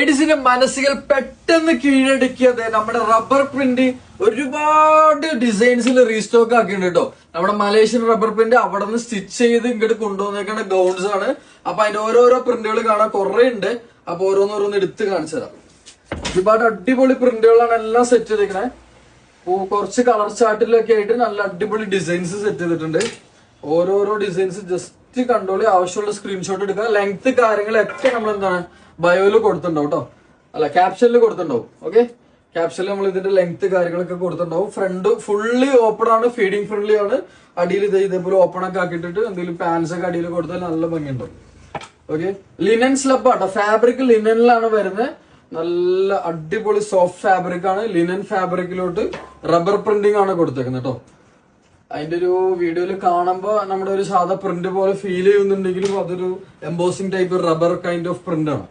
ലേഡീസിന്റെ മനസ്സുകൾ പെട്ടെന്ന് കീഴടക്കിയത് നമ്മുടെ റബ്ബർ പ്രിന്റ് ഒരുപാട് ഡിസൈൻസിൽ റീസ്റ്റോക്ക് ആക്കിയിട്ടുണ്ട് കേട്ടോ. നമ്മുടെ മലേഷ്യൻ റബ്ബർ പ്രിന്റ് അവിടെ നിന്ന് സ്റ്റിച്ച് ചെയ്ത് ഇങ്ങോട്ട് കൊണ്ടുവന്നേക്കുന്ന ഗൗൺസ് ആണ്. അപ്പൊ അതിന്റെ ഓരോരോ പ്രിന്റുകൾ കാണാൻ കുറെ ഉണ്ട്. അപ്പൊ ഓരോന്നോരോന്ന് എടുത്ത് കാണിച്ചു തരാം. ഒരുപാട് അടിപൊളി പ്രിന്റുകളാണ് എല്ലാം സെറ്റ് ചെയ്തേക്കണേ. കുറച്ച് കളർ ചാർട്ടിലൊക്കെ ആയിട്ട് നല്ല അടിപൊളി ഡിസൈൻസ് സെറ്റ് ചെയ്തിട്ടുണ്ട്. ഓരോരോ ഡിസൈൻസ് ജസ്റ്റ് കണ്ടോളി, ആവശ്യമുള്ള സ്ക്രീൻഷോട്ട് എടുക്കുക. ലെങ്ത് കാര്യങ്ങളൊക്കെ നമ്മൾ എന്താണ് ബയോയില് കൊടുത്തിട്ടുണ്ടാവും കേട്ടോ, അല്ല ക്യാപ്ഷനിൽ കൊടുത്തിട്ടുണ്ടാവും. ഓക്കെ, ക്യാപ്ഷനിൽ നമ്മൾ ഇതിന്റെ ലെങ്ത് കാര്യങ്ങളൊക്കെ കൊടുത്തിട്ടുണ്ടാവും. ഫ്രണ്ട് ഫുള്ളി ഓപ്പൺ ആണ്, ഫീഡിങ് ഫ്രണ്ട്ലി ആണ്. അടിയിൽ ഇതേപോലെ ഓപ്പൺ ഒക്കെ ആക്കിയിട്ടിട്ട് എന്തെങ്കിലും പാൻസ് ഒക്കെ അടിയിൽ കൊടുത്താൽ നല്ല ഭംഗിയുണ്ടാവും. ഓക്കെ, ലിനൻ സ്ലബ് ആട്ടോ, ഫാബ്രിക് ലിനനിലാണ് വരുന്നത്. നല്ല അടിപൊളി സോഫ്റ്റ് ഫാബ്രിക് ആണ്. ലിനൻ ഫാബ്രിക്കിലോട്ട് റബ്ബർ പ്രിന്റിംഗ് ആണ് കൊടുത്തേക്കുന്നത് കേട്ടോ. അതിന്റെ ഒരു വീഡിയോയിൽ കാണുമ്പോൾ നമ്മുടെ ഒരു സാധാ പ്രിന്റ് പോലെ ഫീൽ ചെയ്യുന്നുണ്ടെങ്കിലും അതൊരു embossing type rubber kind of print ആണ്.